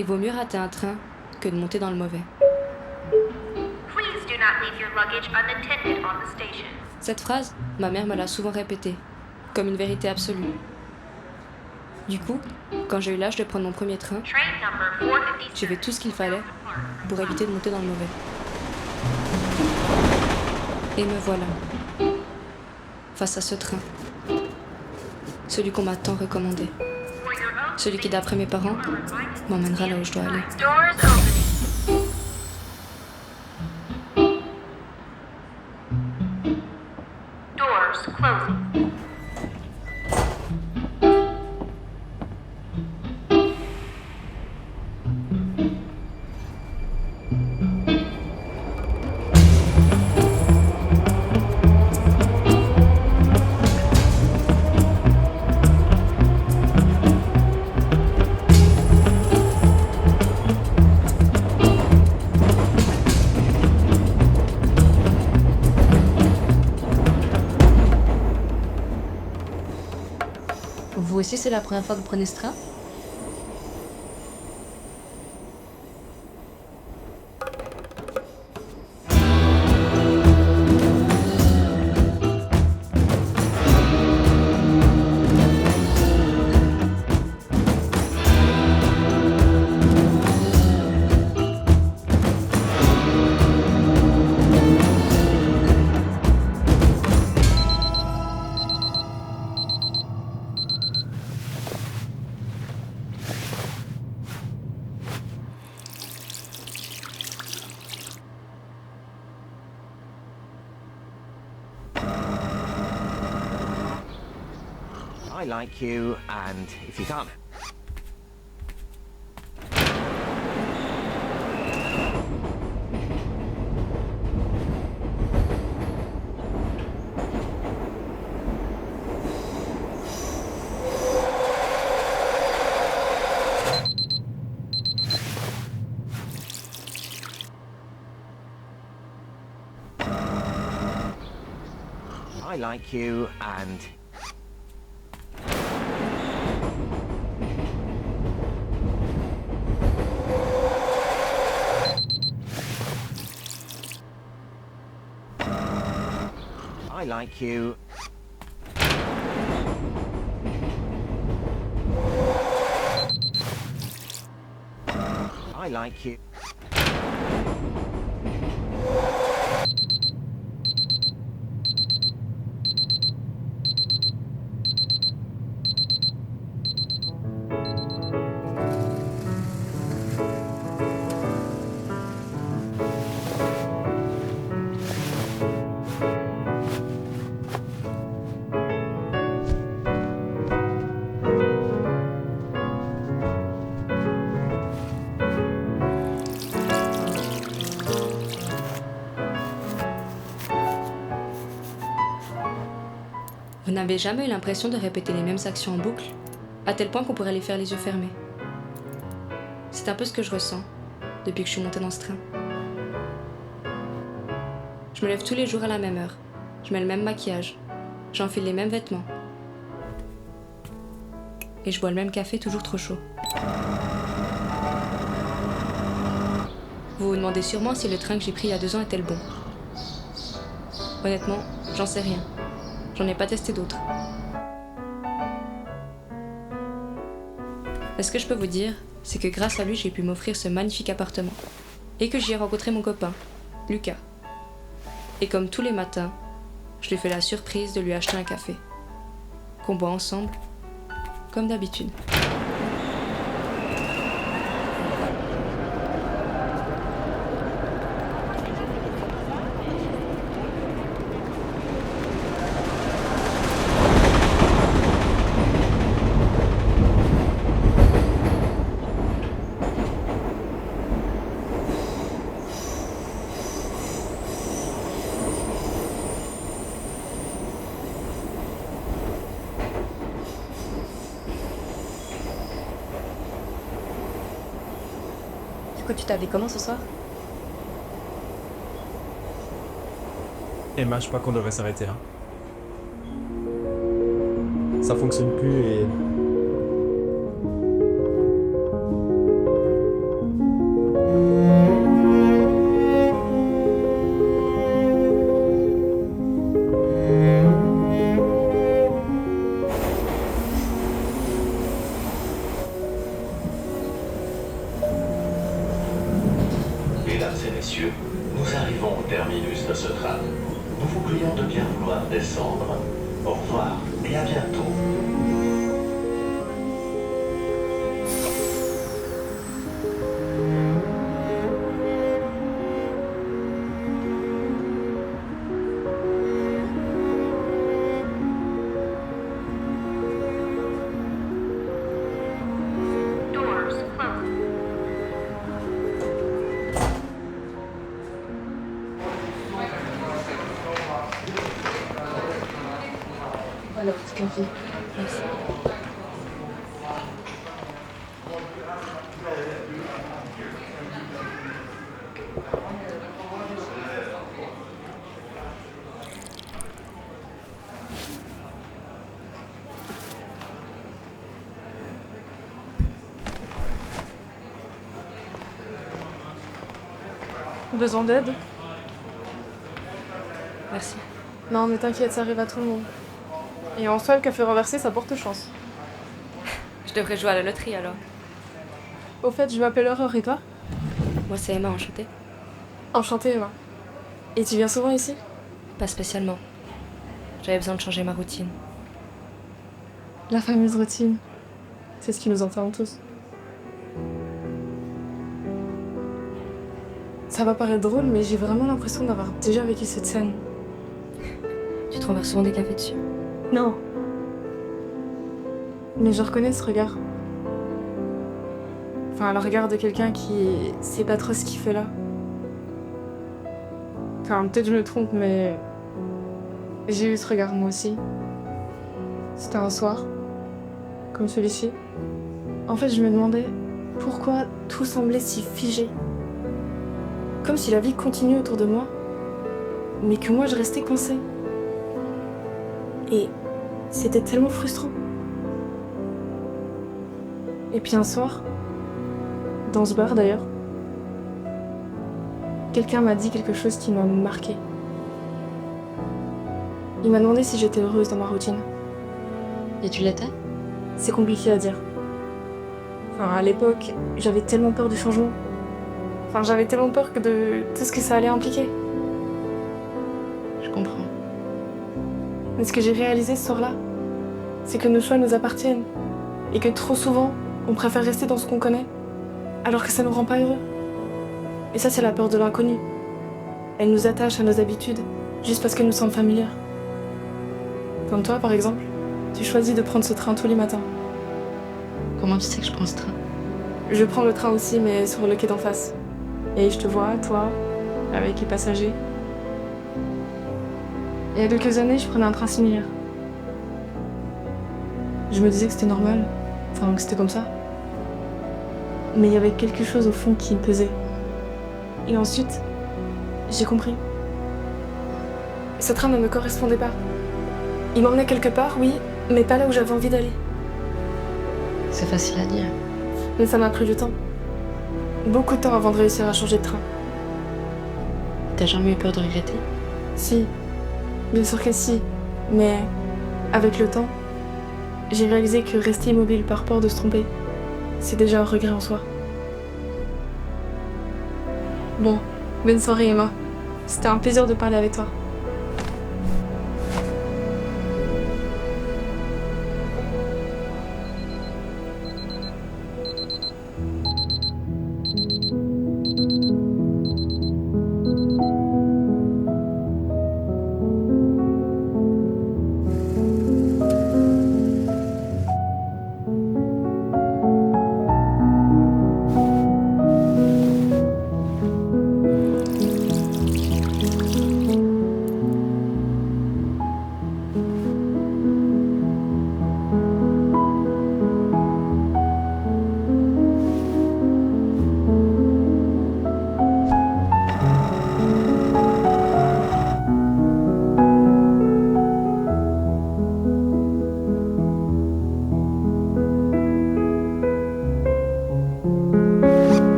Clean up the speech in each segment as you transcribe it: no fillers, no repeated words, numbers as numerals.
Il vaut mieux rater un train que de monter dans le mauvais. Please do not leave your luggage unattended on the station. Cette phrase, ma mère me l'a souvent répétée, comme une vérité absolue. Du coup, quand j'ai eu l'âge de prendre mon premier train, Train number 457. j'ai fait tout ce qu'il fallait pour éviter de monter dans le mauvais. Et me voilà, face à ce train. Celui qu'on m'a tant recommandé. For your own Celui qui, d'après mes parents, m'emmènera là où je dois aller. doors opening. Doors closing. Vous aussi, c'est la première fois que vous prenez ce train ? I like you, and if you can't. I like you, and I like you. I like you. Vous n'avez jamais eu l'impression de répéter les mêmes actions en boucle, à tel point qu'on pourrait les faire les yeux fermés. C'est un peu ce que je ressens depuis que je suis montée dans ce train. Je me lève tous les jours à la même heure, je mets le même maquillage, j'enfile les mêmes vêtements. Et je bois le même café toujours trop chaud. Vous vous demandez sûrement si le train que j'ai pris il y a 2 ans était le bon. Honnêtement, j'en sais rien. J'en ai pas testé d'autres. Mais ce que je peux vous dire, c'est que grâce à lui, j'ai pu m'offrir ce magnifique appartement. Et que j'y ai rencontré mon copain, Lucas. Et comme tous les matins, je lui fais la surprise de lui acheter un café. Qu'on boit ensemble, comme d'habitude. Du coup, tu t'habilles comment ce soir ? Emma, je crois qu'on devrait s'arrêter là. Ça fonctionne plus et de ce train. Nous vous prions de bien vouloir descendre. Au revoir et à bientôt. Doors closed. Voilà votre café. Merci. Besoin d'aide? Merci. Non, mais t'inquiète, ça arrive à tout le monde. Et en soi, le café renversé, ça porte chance. Je devrais jouer à la loterie alors. Au fait, je m'appelle Aurore et toi? Moi, c'est Emma, enchantée. Enchantée, Emma. Et tu viens souvent ici? Pas spécialement. J'avais besoin de changer ma routine. La fameuse routine. C'est ce qui nous enferme tous. Ça va paraître drôle, mais j'ai vraiment l'impression d'avoir déjà vécu cette scène. Tu te renverses souvent des cafés dessus? Non. Mais je reconnais ce regard. Enfin, le regard de quelqu'un qui sait pas trop ce qu'il fait là. Enfin, peut-être je me trompe, mais j'ai eu ce regard moi aussi. C'était un soir, comme celui-ci. En fait, je me demandais pourquoi tout semblait si figé. Comme si la vie continuait autour de moi, mais que moi je restais coincée. Et c'était tellement frustrant. Et puis un soir, dans ce bar d'ailleurs, quelqu'un m'a dit quelque chose qui m'a marqué. Il m'a demandé si j'étais heureuse dans ma routine. Et tu l'étais? C'est compliqué à dire. Enfin, à l'époque, j'avais tellement peur du changement. Enfin, j'avais tellement peur de tout ce que ça allait impliquer. Je comprends. Mais ce que j'ai réalisé ce soir-là, c'est que nos choix nous appartiennent. Et que trop souvent, on préfère rester dans ce qu'on connaît, alors que ça nous rend pas heureux. Et ça, c'est la peur de l'inconnu. Elle nous attache à nos habitudes, juste parce qu'elles nous semblent familières. Comme toi, par exemple, tu choisis de prendre ce train tous les matins. Comment tu sais que je prends ce train? Je prends le train aussi, mais sur le quai d'en face. Et je te vois, toi, avec les passagers. Et il y a quelques années, je prenais un train similaire. Je me disais que c'était normal, enfin que c'était comme ça. Mais il y avait quelque chose au fond qui me pesait. Et ensuite, j'ai compris. Ce train ne me correspondait pas. Il m'emmenait quelque part, oui, mais pas là où j'avais envie d'aller. C'est facile à dire. Mais ça m'a pris du temps. Beaucoup de temps avant de réussir à changer de train. T'as jamais eu peur de regretter? Si, bien sûr que si. Mais avec le temps, j'ai réalisé que rester immobile par peur de se tromper, c'est déjà un regret en soi. Bon, bonne soirée Emma. C'était un plaisir de parler avec toi.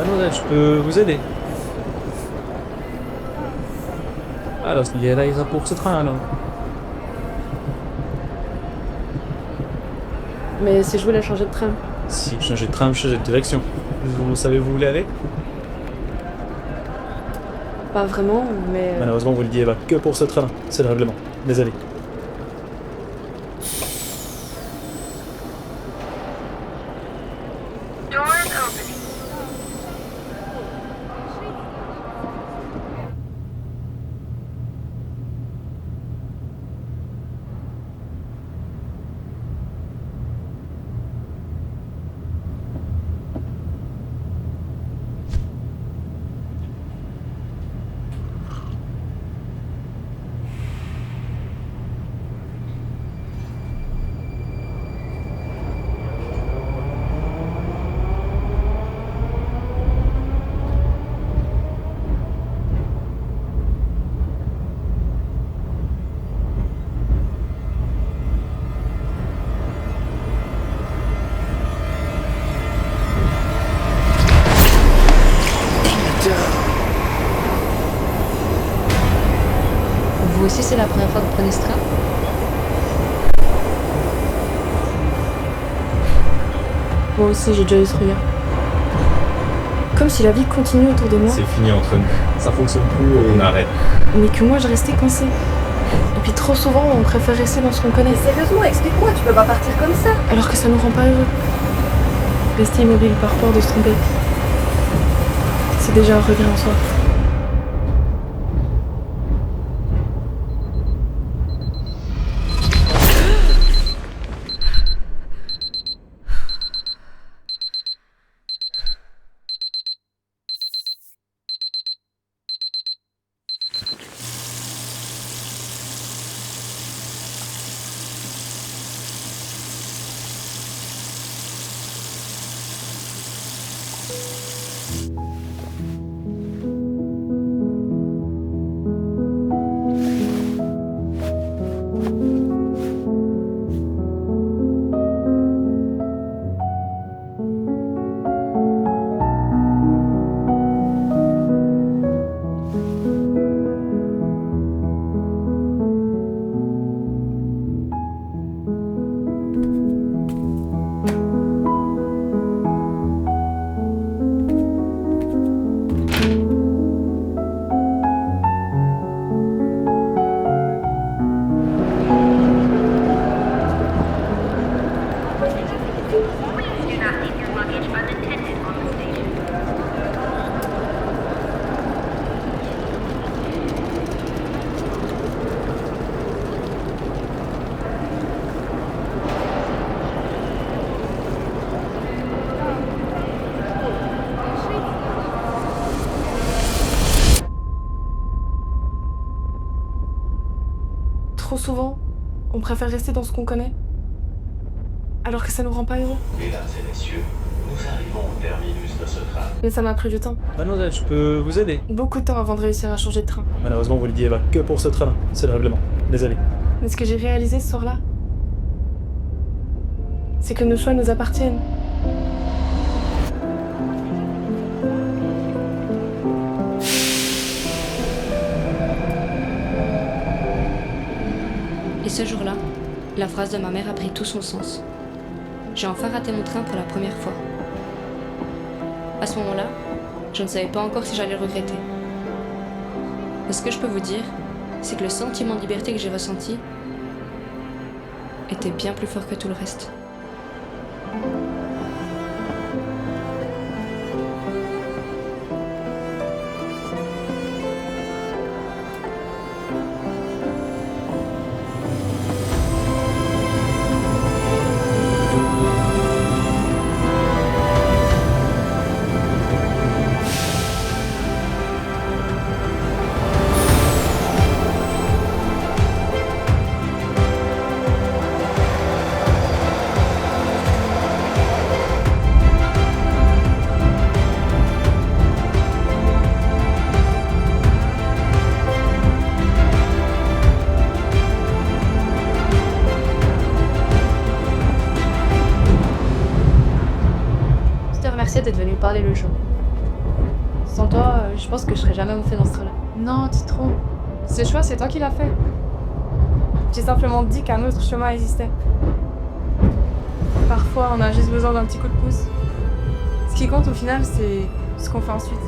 Mademoiselle, je peux vous aider? Alors, ni resa pour ce train alors. Mais si je voulais changer de train. Si vous changez de train, vous changez de direction. Vous savez où vous voulez aller? Pas vraiment, mais. Malheureusement, vous le dites que pour ce train. C'est le règlement. Désolé. Doors opening. Vous aussi, c'est la première fois que vous prenez ce train? Moi aussi, j'ai déjà eu ce regard. Comme si la vie continuait autour de moi, C'est fini entre nous. Ça fonctionne plus et on arrête. mais que moi je restais coincée. Et puis trop souvent, on préfère rester dans ce qu'on connaît, Sérieusement, explique-moi, tu peux pas partir comme ça. alors que ça nous rend pas heureux. Rester immobile par peur de se tromper, c'est déjà un regret en soi. Please do not leave your luggage unattended on the station. Trop souvent, on préfère rester dans ce qu'on connaît, alors que ça nous rend pas heureux. Mesdames et messieurs, nous arrivons au terminus de ce train. Mais ça m'a pris du temps. Mademoiselle, je peux vous aider? Beaucoup de temps avant de réussir à changer de train. Malheureusement, vous le dites que pour ce train. C'est le règlement. Désolé. Mais ce que j'ai réalisé ce soir-là, c'est que nos choix nous appartiennent. Et ce jour-là, la phrase de ma mère a pris tout son sens. J'ai enfin raté mon train pour la première fois. À ce moment-là, je ne savais pas encore si j'allais le regretter. Mais ce que je peux vous dire, c'est que le sentiment de liberté que j'ai ressenti était bien plus fort que tout le reste. D'être venu parler le jour. Sans toi, je pense que je serais jamais montée dans ce train-là. Non, Titro. Ce choix, c'est toi qui l'as fait. J'ai simplement dit qu'un autre chemin existait. Parfois, on a juste besoin d'un petit coup de pouce. Ce qui compte au final, c'est ce qu'on fait ensuite.